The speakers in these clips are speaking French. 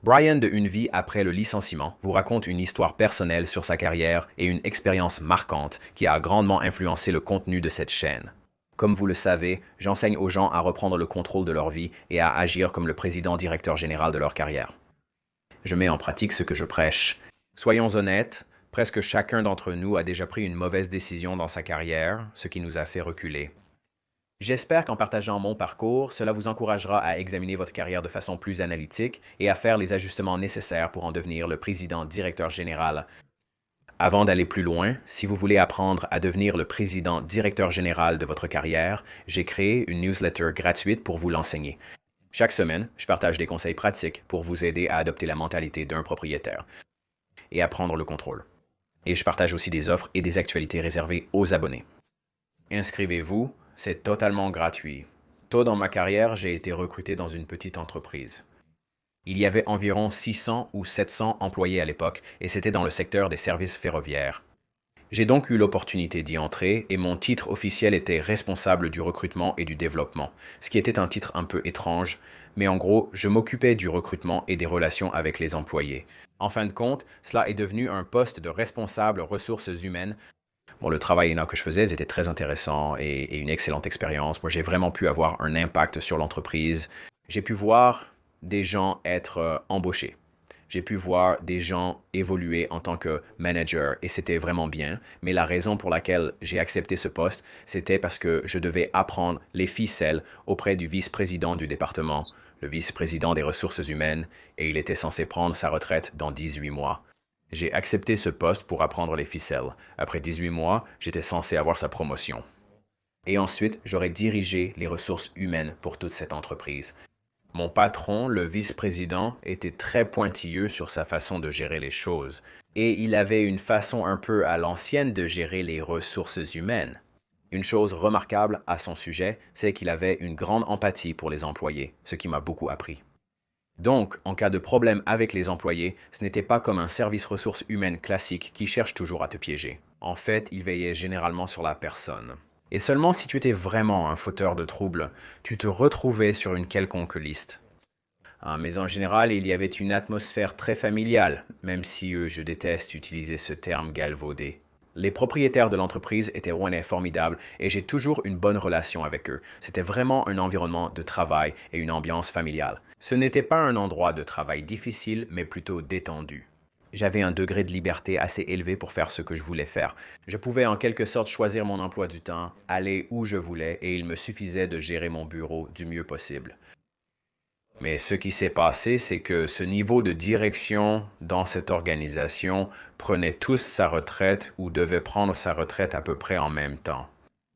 Brian de Une vie après le licenciement vous raconte une histoire personnelle sur sa carrière et une expérience marquante qui a grandement influencé le contenu de cette chaîne. Comme vous le savez, j'enseigne aux gens à reprendre le contrôle de leur vie et à agir comme le président-directeur général de leur carrière. Je mets en pratique ce que je prêche. Soyons honnêtes, presque chacun d'entre nous a déjà pris une mauvaise décision dans sa carrière, ce qui nous a fait reculer. J'espère qu'en partageant mon parcours, cela vous encouragera à examiner votre carrière de façon plus analytique et à faire les ajustements nécessaires pour en devenir le président-directeur général. Avant d'aller plus loin, si vous voulez apprendre à devenir le président-directeur général de votre carrière, j'ai créé une newsletter gratuite pour vous l'enseigner. Chaque semaine, je partage des conseils pratiques pour vous aider à adopter la mentalité d'un propriétaire et à prendre le contrôle. Et je partage aussi des offres et des actualités réservées aux abonnés. Inscrivez-vous, c'est totalement gratuit. Tôt dans ma carrière, j'ai été recruté dans une petite entreprise. Il y avait environ 600 ou 700 employés à l'époque et c'était dans le secteur des services ferroviaires. J'ai donc eu l'opportunité d'y entrer et mon titre officiel était responsable du recrutement et du développement, ce qui était un titre un peu étrange, mais en gros, je m'occupais du recrutement et des relations avec les employés. En fin de compte, cela est devenu un poste de responsable ressources humaines. Bon, le travail que je faisais était très intéressant et une excellente expérience. Moi, j'ai vraiment pu avoir un impact sur l'entreprise. J'ai pu voir des gens être embauchés. J'ai pu voir des gens évoluer en tant que manager et c'était vraiment bien. Mais la raison pour laquelle j'ai accepté ce poste, c'était parce que je devais apprendre les ficelles auprès du vice-président du département, le vice-président des ressources humaines, et il était censé prendre sa retraite dans 18 mois. J'ai accepté ce poste pour apprendre les ficelles. Après 18 mois, j'étais censé avoir sa promotion. Et ensuite, j'aurais dirigé les ressources humaines pour toute cette entreprise. Mon patron, le vice-président, était très pointilleux sur sa façon de gérer les choses. Et il avait une façon un peu à l'ancienne de gérer les ressources humaines. Une chose remarquable à son sujet, c'est qu'il avait une grande empathie pour les employés, ce qui m'a beaucoup appris. Donc, en cas de problème avec les employés, ce n'était pas comme un service ressources humaines classique qui cherche toujours à te piéger. En fait, il veillait généralement sur la personne. Et seulement si tu étais vraiment un fauteur de troubles, tu te retrouvais sur une quelconque liste. Mais en général, il y avait une atmosphère très familiale, même si je déteste utiliser ce terme galvaudé. Les propriétaires de l'entreprise étaient formidables et j'ai toujours une bonne relation avec eux. C'était vraiment un environnement de travail et une ambiance familiale. Ce n'était pas un endroit de travail difficile, mais plutôt détendu. J'avais un degré de liberté assez élevé pour faire ce que je voulais faire. Je pouvais en quelque sorte choisir mon emploi du temps, aller où je voulais et il me suffisait de gérer mon bureau du mieux possible. Mais ce qui s'est passé, c'est que ce niveau de direction dans cette organisation prenait tous sa retraite ou devait prendre sa retraite à peu près en même temps.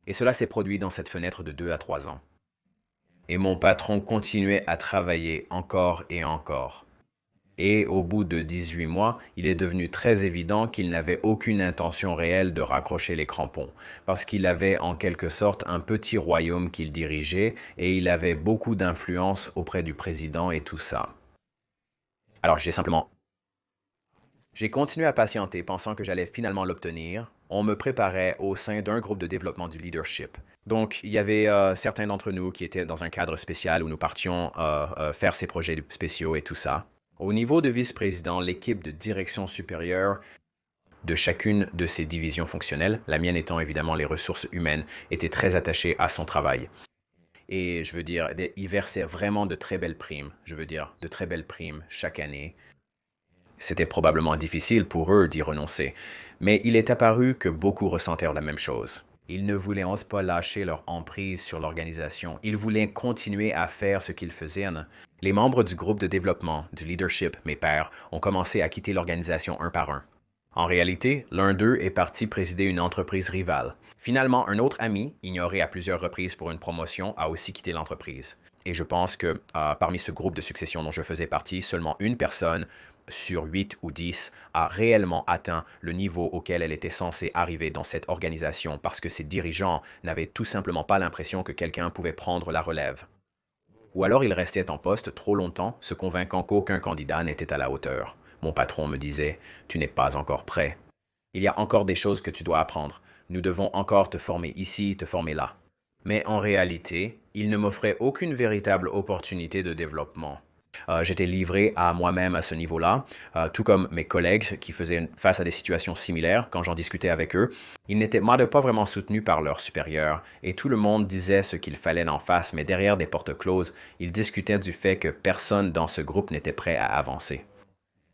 Et cela s'est produit dans cette fenêtre de 2 à 3 ans. Et mon patron continuait à travailler encore et encore. Et au bout de 18 mois, il est devenu très évident qu'il n'avait aucune intention réelle de raccrocher les crampons, parce qu'il avait en quelque sorte un petit royaume qu'il dirigeait et il avait beaucoup d'influence auprès du président et tout ça. Alors j'ai continué à patienter pensant que j'allais finalement l'obtenir. On me préparait au sein d'un groupe de développement du leadership. Donc, il y avait certains d'entre nous qui étaient dans un cadre spécial où nous partions faire ces projets spéciaux et tout ça. Au niveau de vice-président, l'équipe de direction supérieure de chacune de ces divisions fonctionnelles, la mienne étant évidemment les ressources humaines, était très attachée à son travail. Et je veux dire, ils versaient vraiment de très belles primes. De très belles primes chaque année. C'était probablement difficile pour eux d'y renoncer, mais il est apparu que beaucoup ressentèrent la même chose. Ils ne voulaient pas lâcher leur emprise sur l'organisation. Ils voulaient continuer à faire ce qu'ils faisaient. Les membres du groupe de développement, du leadership, mes pairs, ont commencé à quitter l'organisation un par un. En réalité, l'un d'eux est parti présider une entreprise rivale. Finalement, un autre ami, ignoré à plusieurs reprises pour une promotion, a aussi quitté l'entreprise. Et je pense que parmi ce groupe de succession dont je faisais partie, seulement une personne sur 8 ou 10 a réellement atteint le niveau auquel elle était censée arriver dans cette organisation parce que ses dirigeants n'avaient tout simplement pas l'impression que quelqu'un pouvait prendre la relève. Ou alors il restait en poste trop longtemps, se convainquant qu'aucun candidat n'était à la hauteur. Mon patron me disait « Tu n'es pas encore prêt. Il y a encore des choses que tu dois apprendre. Nous devons encore te former ici, te former là. » Mais en réalité, il ne m'offrait aucune véritable opportunité de développement. J'étais livré à moi-même à ce niveau-là, tout comme mes collègues qui faisaient face à des situations similaires quand j'en discutais avec eux. Ils n'étaient pas vraiment soutenus par leurs supérieurs et tout le monde disait ce qu'il fallait d'en face, mais derrière des portes closes, ils discutaient du fait que personne dans ce groupe n'était prêt à avancer.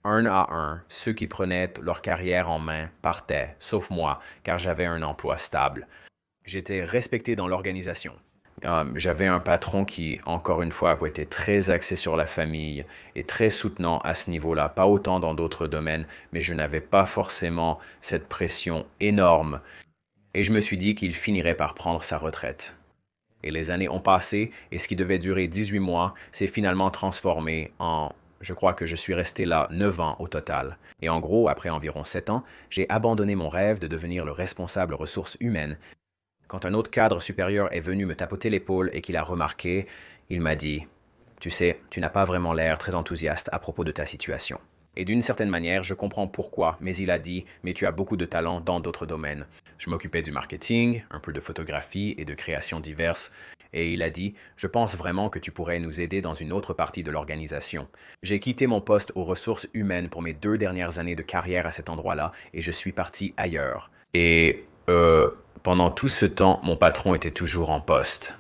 Un à un, ceux qui prenaient leur carrière en main partaient, sauf moi, car j'avais un emploi stable. J'étais respecté dans l'organisation. J'avais un patron qui, encore une fois, était très axé sur la famille et très soutenant à ce niveau-là, pas autant dans d'autres domaines, mais je n'avais pas forcément cette pression énorme. Et je me suis dit qu'il finirait par prendre sa retraite. Et les années ont passé, et ce qui devait durer 18 mois s'est finalement transformé en... Je crois que je suis resté là 9 ans au total. Et en gros, après environ 7 ans, j'ai abandonné mon rêve de devenir le responsable ressources humaines. Quand un autre cadre supérieur est venu me tapoter l'épaule et qu'il a remarqué, il m'a dit « Tu sais, tu n'as pas vraiment l'air très enthousiaste à propos de ta situation. » Et d'une certaine manière, je comprends pourquoi, mais il a dit « Mais tu as beaucoup de talent dans d'autres domaines. » Je m'occupais du marketing, un peu de photographie et de créations diverses, et il a dit « Je pense vraiment que tu pourrais nous aider dans une autre partie de l'organisation. » J'ai quitté mon poste aux ressources humaines pour mes 2 dernières années de carrière à cet endroit-là, et je suis parti ailleurs. Pendant tout ce temps, mon patron était toujours en poste.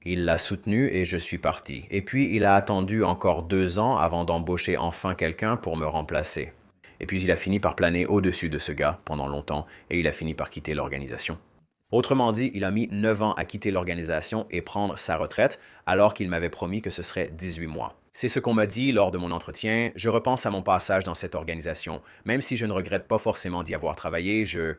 Il l'a soutenu et je suis parti. Et puis, il a attendu encore 2 ans avant d'embaucher enfin quelqu'un pour me remplacer. Et puis, il a fini par planer au-dessus de ce gars pendant longtemps et il a fini par quitter l'organisation. Autrement dit, il a mis 9 ans à quitter l'organisation et prendre sa retraite, alors qu'il m'avait promis que ce serait 18 mois. C'est ce qu'on m'a dit lors de mon entretien. Je repense à mon passage dans cette organisation. Même si je ne regrette pas forcément d'y avoir travaillé, je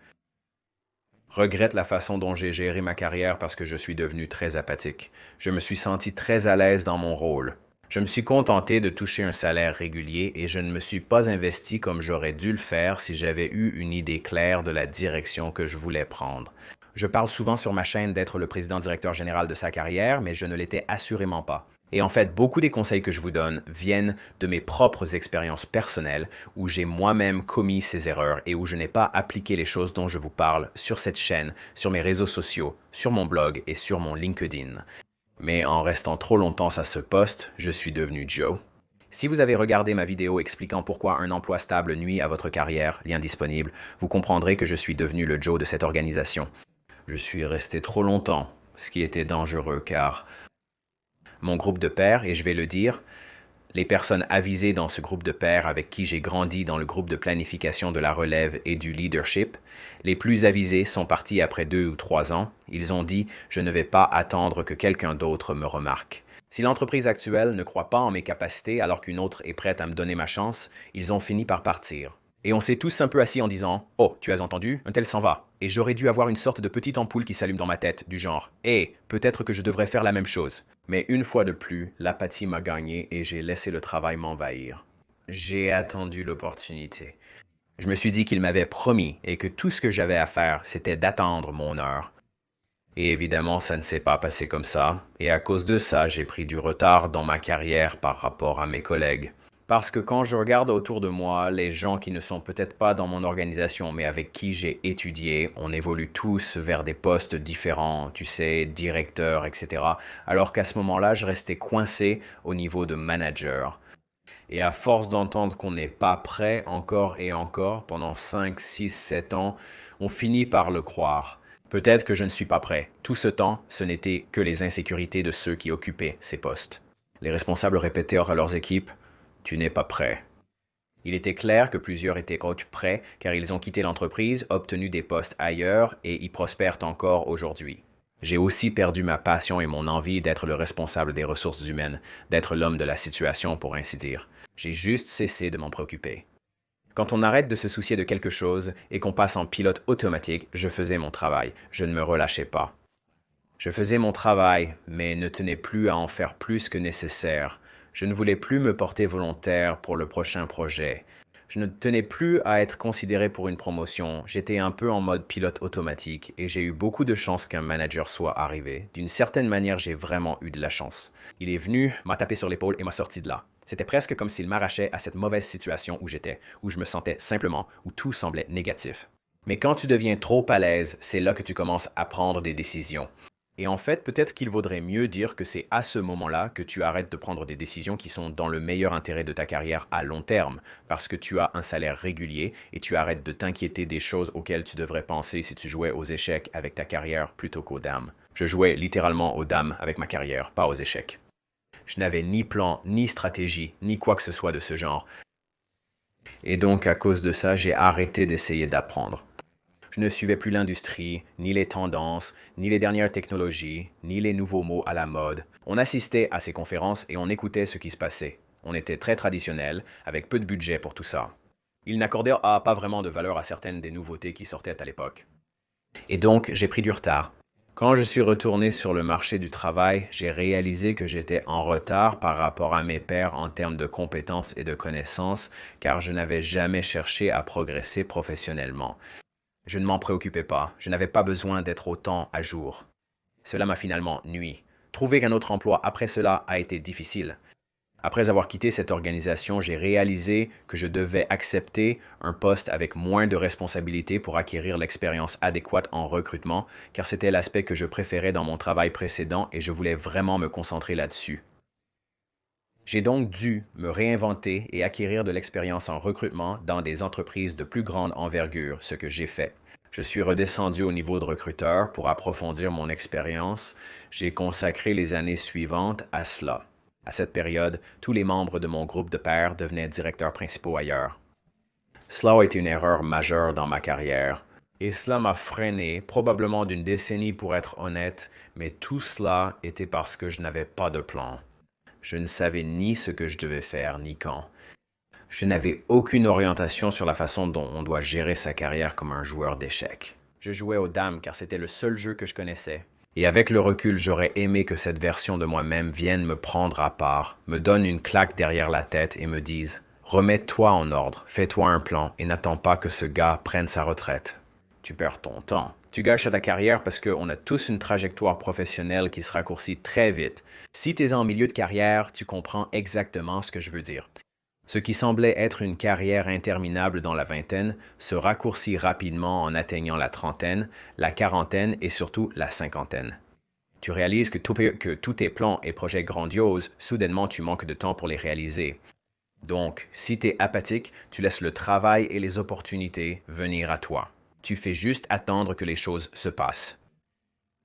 regrette la façon dont j'ai géré ma carrière parce que je suis devenu très apathique. Je me suis senti très à l'aise dans mon rôle. Je me suis contenté de toucher un salaire régulier et je ne me suis pas investi comme j'aurais dû le faire si j'avais eu une idée claire de la direction que je voulais prendre. Je parle souvent sur ma chaîne d'être le président-directeur général de sa carrière, mais je ne l'étais assurément pas. Et en fait, beaucoup des conseils que je vous donne viennent de mes propres expériences personnelles où j'ai moi-même commis ces erreurs et où je n'ai pas appliqué les choses dont je vous parle sur cette chaîne, sur mes réseaux sociaux, sur mon blog et sur mon LinkedIn. Mais en restant trop longtemps à ce poste, je suis devenu Joe. Si vous avez regardé ma vidéo expliquant pourquoi un emploi stable nuit à votre carrière, lien disponible, vous comprendrez que je suis devenu le Joe de cette organisation. Je suis resté trop longtemps, ce qui était dangereux car mon groupe de pairs, et je vais le dire, les personnes avisées dans ce groupe de pairs avec qui j'ai grandi dans le groupe de planification de la relève et du leadership, les plus avisés sont partis après 2 ou 3 ans. Ils ont dit « Je ne vais pas attendre que quelqu'un d'autre me remarque ». Si l'entreprise actuelle ne croit pas en mes capacités alors qu'une autre est prête à me donner ma chance, ils ont fini par partir. Et on s'est tous un peu assis en disant « Oh, tu as entendu? Un tel s'en va. » Et j'aurais dû avoir une sorte de petite ampoule qui s'allume dans ma tête, du genre « Hé, peut-être que je devrais faire la même chose. » Mais une fois de plus, l'apathie m'a gagné et j'ai laissé le travail m'envahir. J'ai attendu l'opportunité. Je me suis dit qu'il m'avait promis et que tout ce que j'avais à faire, c'était d'attendre mon heure. Et évidemment, ça ne s'est pas passé comme ça. Et à cause de ça, j'ai pris du retard dans ma carrière par rapport à mes collègues. Parce que quand je regarde autour de moi, les gens qui ne sont peut-être pas dans mon organisation, mais avec qui j'ai étudié, on évolue tous vers des postes différents, tu sais, directeurs, etc. Alors qu'à ce moment-là, je restais coincé au niveau de manager. Et à force d'entendre qu'on n'est pas prêt encore et encore pendant 5, 6, 7 ans, on finit par le croire. Peut-être que je ne suis pas prêt. Tout ce temps, ce n'était que les insécurités de ceux qui occupaient ces postes. Les responsables répétaient à leurs équipes « Tu n'es pas prêt ». Il était clair que plusieurs étaient prêts car ils ont quitté l'entreprise, obtenu des postes ailleurs et y prospèrent encore aujourd'hui. J'ai aussi perdu ma passion et mon envie d'être le responsable des ressources humaines, d'être l'homme de la situation pour ainsi dire. J'ai juste cessé de m'en préoccuper. Quand on arrête de se soucier de quelque chose et qu'on passe en pilote automatique, je faisais mon travail, je ne me relâchais pas. Je faisais mon travail, mais ne tenais plus à en faire plus que nécessaire. Je ne voulais plus me porter volontaire pour le prochain projet. Je ne tenais plus à être considéré pour une promotion. J'étais un peu en mode pilote automatique et j'ai eu beaucoup de chance qu'un manager soit arrivé. D'une certaine manière, j'ai vraiment eu de la chance. Il est venu, m'a tapé sur l'épaule et m'a sorti de là. C'était presque comme s'il m'arrachait à cette mauvaise situation où j'étais, où je me sentais simplement, où tout semblait négatif. Mais quand tu deviens trop à l'aise, c'est là que tu commences à prendre des décisions. Et en fait, peut-être qu'il vaudrait mieux dire que c'est à ce moment-là que tu arrêtes de prendre des décisions qui sont dans le meilleur intérêt de ta carrière à long terme, parce que tu as un salaire régulier et tu arrêtes de t'inquiéter des choses auxquelles tu devrais penser si tu jouais aux échecs avec ta carrière plutôt qu'aux dames. Je jouais littéralement aux dames avec ma carrière, pas aux échecs. Je n'avais ni plan, ni stratégie, ni quoi que ce soit de ce genre. Et donc, à cause de ça, j'ai arrêté d'essayer d'apprendre. Je ne suivais plus l'industrie, ni les tendances, ni les dernières technologies, ni les nouveaux mots à la mode. On assistait à ces conférences et on écoutait ce qui se passait. On était très traditionnel, avec peu de budget pour tout ça. Ils n'accordaient pas vraiment de valeur à certaines des nouveautés qui sortaient à l'époque. Et donc, j'ai pris du retard. Quand je suis retourné sur le marché du travail, j'ai réalisé que j'étais en retard par rapport à mes pairs en termes de compétences et de connaissances, car je n'avais jamais cherché à progresser professionnellement. Je ne m'en préoccupais pas, je n'avais pas besoin d'être autant à jour. Cela m'a finalement nui. Trouver un autre emploi après cela a été difficile. Après avoir quitté cette organisation, j'ai réalisé que je devais accepter un poste avec moins de responsabilités pour acquérir l'expérience adéquate en recrutement, car c'était l'aspect que je préférais dans mon travail précédent et je voulais vraiment me concentrer là-dessus. J'ai donc dû me réinventer et acquérir de l'expérience en recrutement dans des entreprises de plus grande envergure, ce que j'ai fait. Je suis redescendu au niveau de recruteur pour approfondir mon expérience. J'ai consacré les années suivantes à cela. À cette période, tous les membres de mon groupe de pairs devenaient directeurs principaux ailleurs. Cela a été une erreur majeure dans ma carrière, et cela m'a freiné, probablement d'une décennie pour être honnête, mais tout cela était parce que je n'avais pas de plan. Je ne savais ni ce que je devais faire, ni quand. Je n'avais aucune orientation sur la façon dont on doit gérer sa carrière comme un joueur d'échecs. Je jouais aux dames car c'était le seul jeu que je connaissais. Et avec le recul, j'aurais aimé que cette version de moi-même vienne me prendre à part, me donne une claque derrière la tête et me dise « Remets-toi en ordre, fais-toi un plan et n'attends pas que ce gars prenne sa retraite. Tu perds ton temps. Tu gâches ta carrière parce qu'on a tous une trajectoire professionnelle qui se raccourcit très vite. Si tu es en milieu de carrière, tu comprends exactement ce que je veux dire. Ce qui semblait être une carrière interminable dans la vingtaine se raccourcit rapidement en atteignant la trentaine, la quarantaine et surtout la cinquantaine. Tu réalises que tous tes plans et projets grandioses, soudainement tu manques de temps pour les réaliser. Donc, si tu es apathique, tu laisses le travail et les opportunités venir à toi. Tu fais juste attendre que les choses se passent.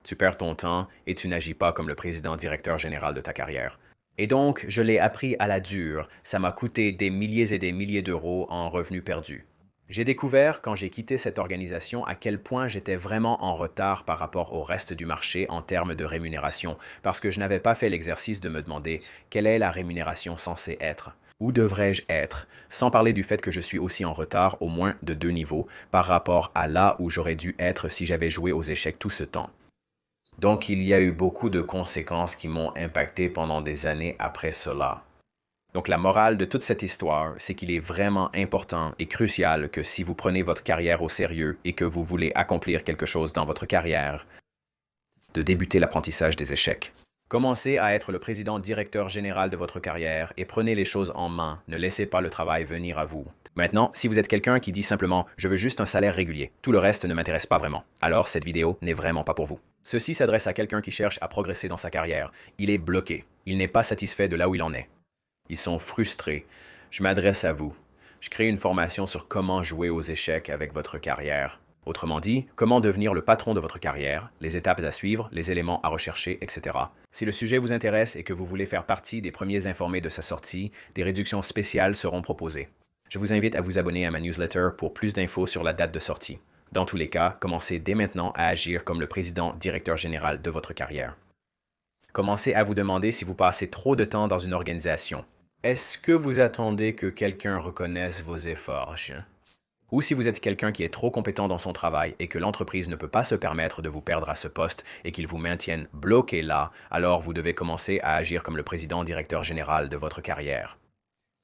Tu perds ton temps et tu n'agis pas comme le président-directeur général de ta carrière. Et donc, je l'ai appris à la dure. Ça m'a coûté des milliers et des milliers d'euros en revenus perdus. J'ai découvert, quand j'ai quitté cette organisation, à quel point j'étais vraiment en retard par rapport au reste du marché en termes de rémunération, parce que je n'avais pas fait l'exercice de me demander quelle est la rémunération censée être. Où devrais-je être, sans parler du fait que je suis aussi en retard au moins de 2 niveaux par rapport à là où j'aurais dû être si j'avais joué aux échecs tout ce temps. Donc il y a eu beaucoup de conséquences qui m'ont impacté pendant des années après cela. Donc la morale de toute cette histoire, c'est qu'il est vraiment important et crucial que si vous prenez votre carrière au sérieux et que vous voulez accomplir quelque chose dans votre carrière, de débuter l'apprentissage des échecs. Commencez à être le président-directeur général de votre carrière et prenez les choses en main. Ne laissez pas le travail venir à vous. Maintenant, si vous êtes quelqu'un qui dit simplement « je veux juste un salaire régulier, tout le reste ne m'intéresse pas vraiment », alors cette vidéo n'est vraiment pas pour vous. Ceci s'adresse à quelqu'un qui cherche à progresser dans sa carrière. Il est bloqué. Il n'est pas satisfait de là où il en est. Ils sont frustrés. Je m'adresse à vous. Je crée une formation sur comment jouer aux échecs avec votre carrière. Autrement dit, comment devenir le patron de votre carrière, les étapes à suivre, les éléments à rechercher, etc. Si le sujet vous intéresse et que vous voulez faire partie des premiers informés de sa sortie, des réductions spéciales seront proposées. Je vous invite à vous abonner à ma newsletter pour plus d'infos sur la date de sortie. Dans tous les cas, commencez dès maintenant à agir comme le président-directeur général de votre carrière. Commencez à vous demander si vous passez trop de temps dans une organisation. Est-ce que vous attendez que quelqu'un reconnaisse vos efforts? Ou si vous êtes quelqu'un qui est trop compétent dans son travail et que l'entreprise ne peut pas se permettre de vous perdre à ce poste et qu'il vous maintienne bloqué là, alors vous devez commencer à agir comme le président-directeur général de votre carrière.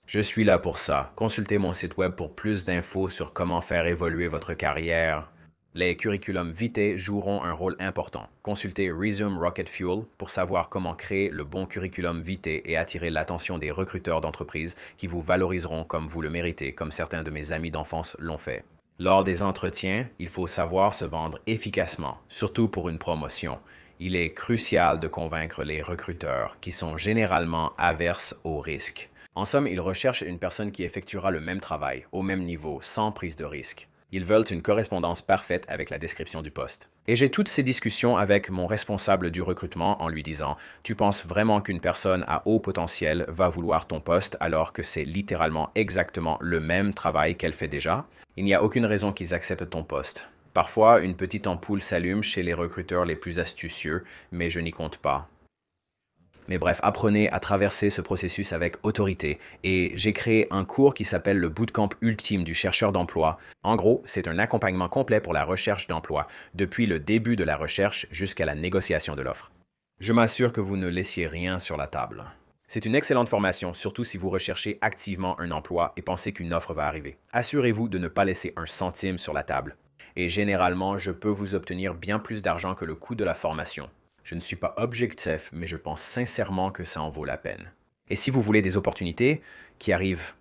Je suis là pour ça. Consultez mon site web pour plus d'infos sur comment faire évoluer votre carrière. Les curriculums vitae joueront un rôle important. Consultez Resume Rocket Fuel pour savoir comment créer le bon curriculum vitae et attirer l'attention des recruteurs d'entreprise qui vous valoriseront comme vous le méritez, comme certains de mes amis d'enfance l'ont fait. Lors des entretiens, il faut savoir se vendre efficacement, surtout pour une promotion. Il est crucial de convaincre les recruteurs qui sont généralement averses au risque. En somme, ils recherchent une personne qui effectuera le même travail, au même niveau, sans prise de risque. Ils veulent une correspondance parfaite avec la description du poste. Et j'ai toutes ces discussions avec mon responsable du recrutement en lui disant « Tu penses vraiment qu'une personne à haut potentiel va vouloir ton poste alors que c'est littéralement exactement le même travail qu'elle fait déjà? Il n'y a aucune raison qu'ils acceptent ton poste. Parfois, une petite ampoule s'allume chez les recruteurs les plus astucieux, mais je n'y compte pas. » Mais bref, apprenez à traverser ce processus avec autorité. Et j'ai créé un cours qui s'appelle le Bootcamp ultime du chercheur d'emploi. En gros, c'est un accompagnement complet pour la recherche d'emploi, depuis le début de la recherche jusqu'à la négociation de l'offre. Je m'assure que vous ne laissiez rien sur la table. C'est une excellente formation, surtout si vous recherchez activement un emploi et pensez qu'une offre va arriver. Assurez-vous de ne pas laisser un centime sur la table. Et généralement, je peux vous obtenir bien plus d'argent que le coût de la formation. Je ne suis pas objectif, mais je pense sincèrement que ça en vaut la peine. Et si vous voulez des opportunités qui arrivent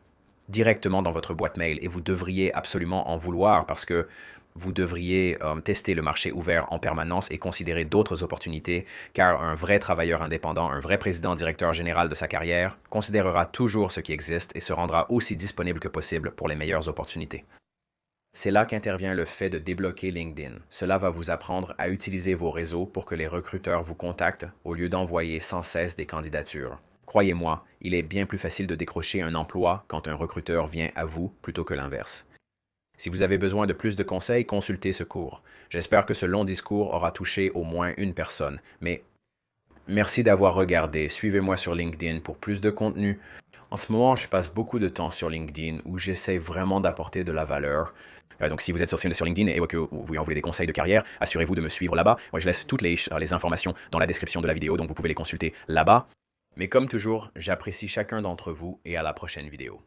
directement dans votre boîte mail, et vous devriez absolument en vouloir parce que vous devriez tester le marché ouvert en permanence et considérer d'autres opportunités, car un vrai travailleur indépendant, un vrai président-directeur général de sa carrière, considérera toujours ce qui existe et se rendra aussi disponible que possible pour les meilleures opportunités. C'est là qu'intervient le fait de débloquer LinkedIn. Cela va vous apprendre à utiliser vos réseaux pour que les recruteurs vous contactent au lieu d'envoyer sans cesse des candidatures. Croyez-moi, il est bien plus facile de décrocher un emploi quand un recruteur vient à vous plutôt que l'inverse. Si vous avez besoin de plus de conseils, consultez ce cours. J'espère que ce long discours aura touché au moins une personne, mais merci d'avoir regardé. Suivez-moi sur LinkedIn pour plus de contenu. En ce moment, je passe beaucoup de temps sur LinkedIn où j'essaie vraiment d'apporter de la valeur. Donc, si vous êtes sur LinkedIn et que vous en voulez des conseils de carrière, assurez-vous de me suivre là-bas. Moi, je laisse toutes les informations dans la description de la vidéo, donc vous pouvez les consulter là-bas. Mais comme toujours, j'apprécie chacun d'entre vous et à la prochaine vidéo.